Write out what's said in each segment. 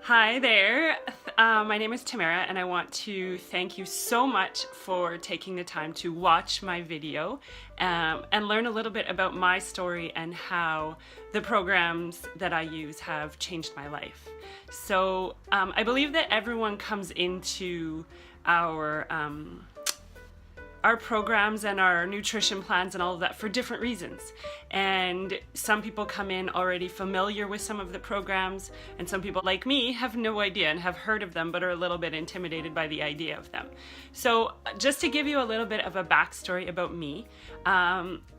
Hi there, my name is Tamara and I want to thank you so much for taking the time to watch my video and learn a little bit about my story and how the programs that I use have changed my life. So I believe that everyone comes into our programs and our nutrition plans and all of that for different reasons. And some people come in already familiar with some of the programs, and some people like me have no idea and have heard of them but are a little bit intimidated by the idea of them. So just to give you a little bit of a backstory about me,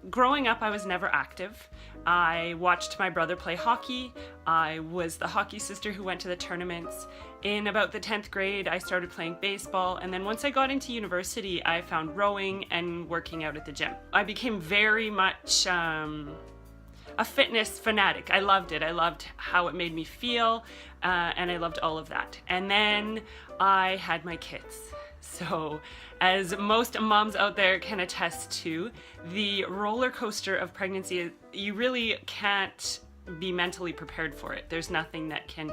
growing up I was never active. I watched my brother play hockey. I was the hockey sister who went to the tournaments. In about the 10th grade, I started playing baseball, and then once I got into university, I found rowing and working out at the gym. I became very much a fitness fanatic. I loved it. I loved how it made me feel, and I loved all of that. And then I had my kids. So, as most moms out there can attest to, the roller coaster of pregnancy, you really can't be mentally prepared for it. There's nothing that can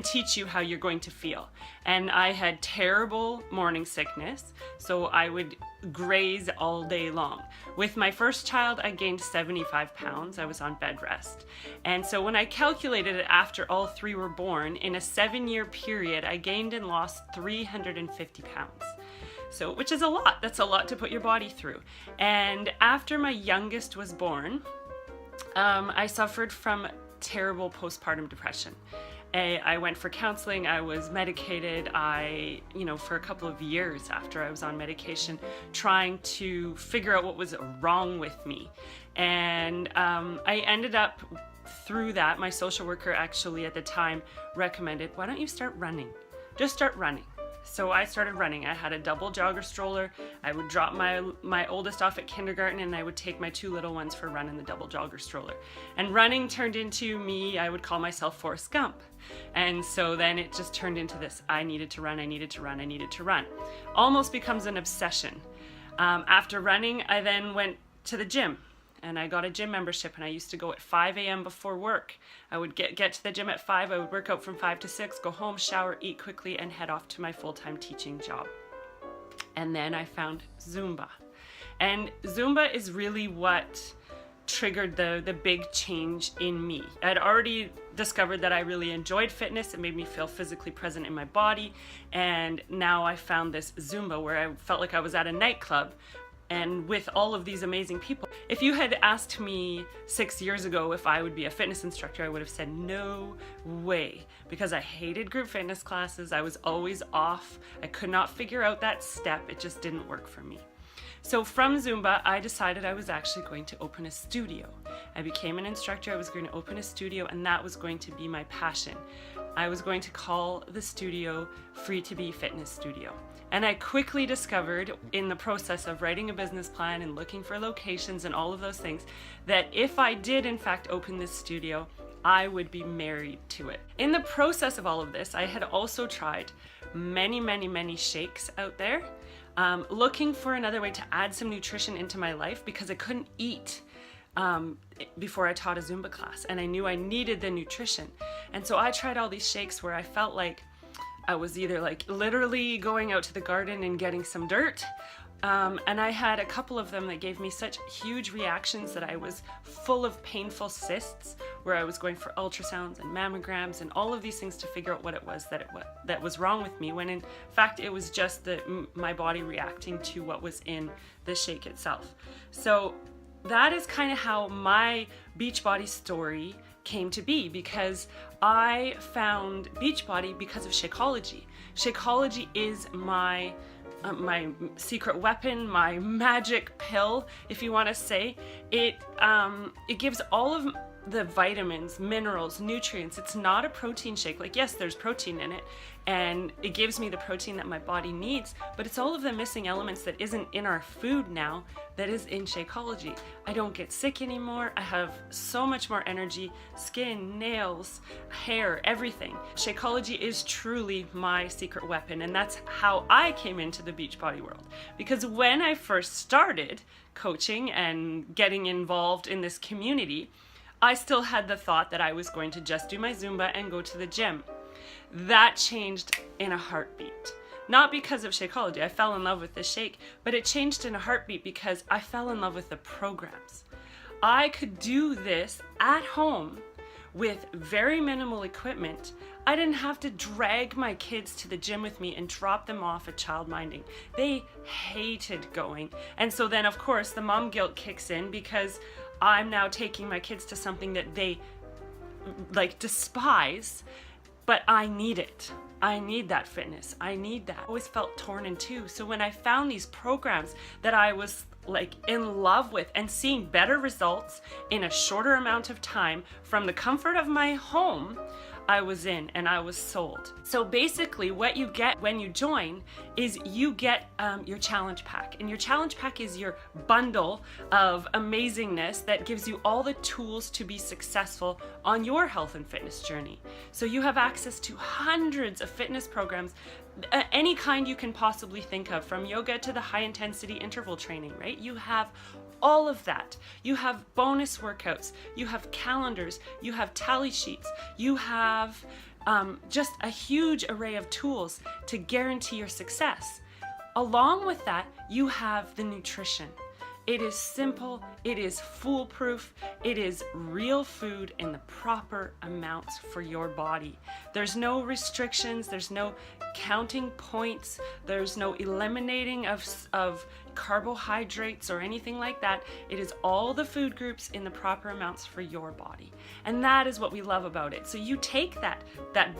teach you how you're going to feel. And I had terrible morning sickness, so I would graze all day long. With my first child, I gained 75 pounds. I was on bed rest. And so when I calculated it after all three were born, in a 7-year period, I gained and lost 350 pounds. So, which is a lot. That's a lot to put your body through. And after my youngest was born, I suffered from terrible postpartum depression. I went for counseling, I was medicated, for a couple of years after I was on medication, trying to figure out what was wrong with me. And I ended up, through that, my social worker actually at the time recommended, why don't you start running? Just start running. So I started running. I had a double jogger stroller. I would drop my oldest off at kindergarten and I would take my two little ones for a run in the double jogger stroller. And running turned into me, I would call myself Forrest Gump. And so then it just turned into this, I needed to run, I needed to run, I needed to run. Almost becomes an obsession. After running, I then went to the gym. And I got a gym membership, and I used to go at 5 a.m. before work. I would get to the gym at 5, I would work out from 5 to 6, go home, shower, eat quickly, and head off to my full-time teaching job. And then I found Zumba. And Zumba is really what triggered the big change in me. I'd already discovered that I really enjoyed fitness. It made me feel physically present in my body. And now I found this Zumba where I felt like I was at a nightclub and with all of these amazing people. If you had asked me 6 years ago if I would be a fitness instructor, I would have said no way, because I hated group fitness classes. I was always off. I could not figure out that step. It just didn't work for me. So from Zumba, I decided I was actually going to open a studio. I became an instructor. I was going to open a studio, and that was going to be my passion. I was going to call the studio FreeToBe Fitness Studio. And I quickly discovered in the process of writing a business plan and looking for locations and all of those things that if I did in fact open this studio, I would be married to it. In the process of all of this, I had also tried many shakes out there, looking for another way to add some nutrition into my life because I couldn't eat before I taught a Zumba class, and I knew I needed the nutrition. And so I tried all these shakes where I felt like I was either like literally going out to the garden and getting some dirt, and I had a couple of them that gave me such huge reactions that I was full of painful cysts, where I was going for ultrasounds and mammograms and all of these things to figure out what it was that was wrong with me, when in fact it was just my body reacting to what was in the shake itself. So that is kind of how my Beachbody story came to be, because I found Beachbody because of Shakeology. Shakeology is my secret weapon, my magic pill, if you want to say. It gives all of the vitamins, minerals, nutrients. It's not a protein shake. Like, yes, there's protein in it, and it gives me the protein that my body needs, but it's all of the missing elements that isn't in our food now that is in Shakeology. I don't get sick anymore. I have so much more energy, skin, nails, hair, everything. Shakeology is truly my secret weapon, and that's how I came into the Beachbody world. Because when I first started coaching and getting involved in this community, I still had the thought that I was going to just do my Zumba and go to the gym. that changed in a heartbeat. Not because of Shakeology, I fell in love with the shake, but it changed in a heartbeat because I fell in love with the programs. I could do this at home with very minimal equipment. I didn't have to drag my kids to the gym with me and drop them off at childminding. They hated going. And so then of course the mom guilt kicks in because I'm now taking my kids to something that they like despise, but I need it. I need that fitness. I need that. I always felt torn in two. So when I found these programs that I was like in love with and seeing better results in a shorter amount of time from the comfort of my home, I was in and I was sold. So basically what you get when you join is you get your challenge pack. And your challenge pack is your bundle of amazingness that gives you all the tools to be successful on your health and fitness journey. So you have access to hundreds of fitness programs, any kind you can possibly think of, from yoga to the high intensity interval training, right? You have all of that. You have bonus workouts, you have calendars, you have tally sheets, you have just a huge array of tools to guarantee your success. Along with that, you have the nutrition. It is simple, it is foolproof, it is real food in the proper amounts for your body. There's no restrictions, there's no counting points, there's no eliminating of carbohydrates or anything like that. It is all the food groups in the proper amounts for your body. And that is what we love about it. So you take that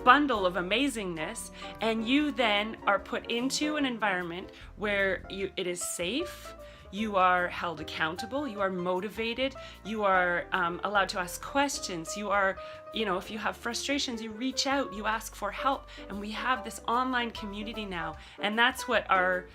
bundle of amazingness and you then are put into an environment where it is safe, you are held accountable, you are motivated, you are allowed to ask questions, you are, if you have frustrations, you reach out, you ask for help, and we have this online community now, and that's what our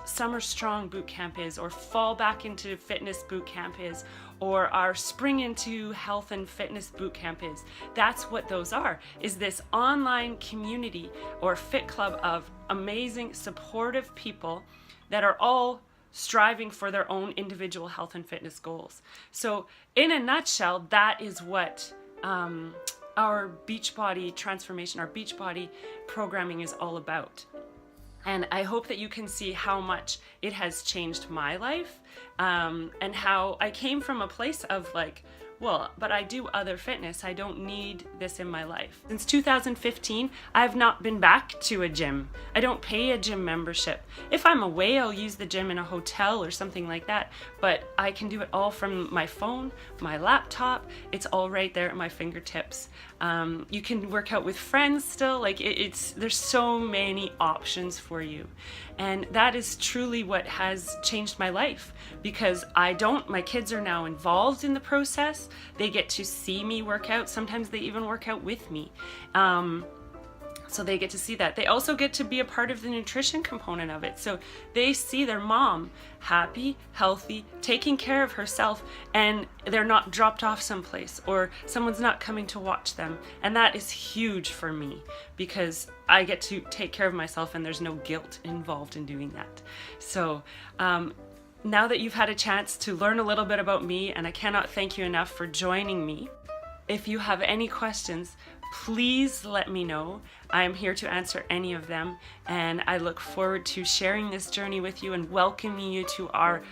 Summer Strong boot camp is, or Fall Back into Fitness boot camp is, or our Spring into Health and Fitness boot camp is. That's what those are, is this online community or fit club of amazing, supportive people that are all striving for their own individual health and fitness goals. So in a nutshell, that is what our Beachbody transformation, our Beachbody programming is all about. And I hope that you can see how much it has changed my life, and how I came from a place of like, well, but I do other fitness. I don't need this in my life. Since 2015, I have not been back to a gym. I don't pay a gym membership. If I'm away, I'll use the gym in a hotel or something like that, but I can do it all from my phone, my laptop. It's all right there at my fingertips. You can work out with friends still. Like there's so many options for you. And that is truly what has changed my life, because my kids are now involved in the process. They get to see me work out. Sometimes they even work out with me. So they get to see that. They also get to be a part of the nutrition component of it. So they see their mom happy, healthy, taking care of herself, and they're not dropped off someplace or someone's not coming to watch them. And that is huge for me because I get to take care of myself and there's no guilt involved in doing that. So now that you've had a chance to learn a little bit about me, and I cannot thank you enough for joining me. If you have any questions, please let me know. I am here to answer any of them, and I look forward to sharing this journey with you and welcoming you to our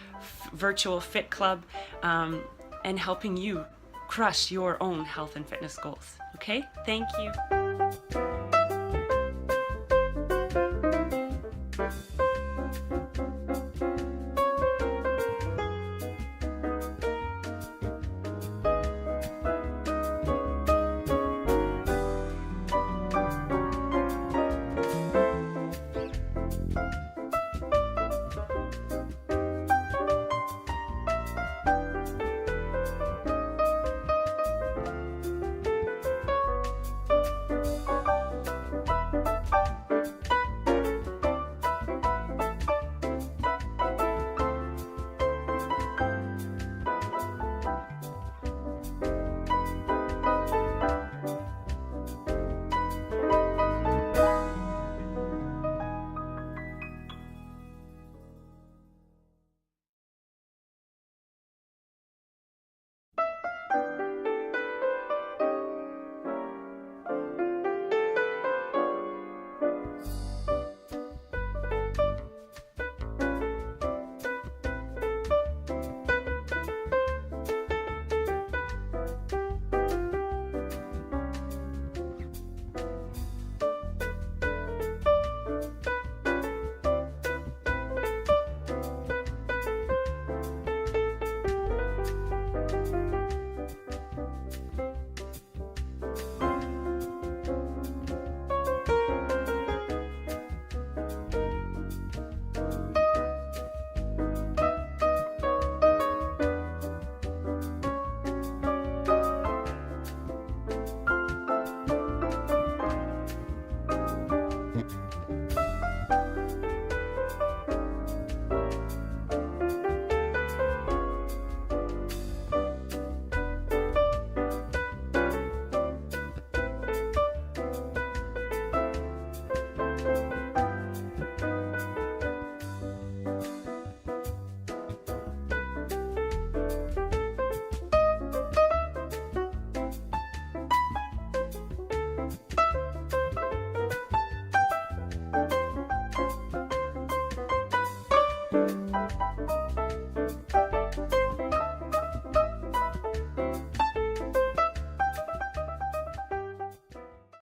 virtual fit club, and helping you crush your own health and fitness goals. Okay? Thank you.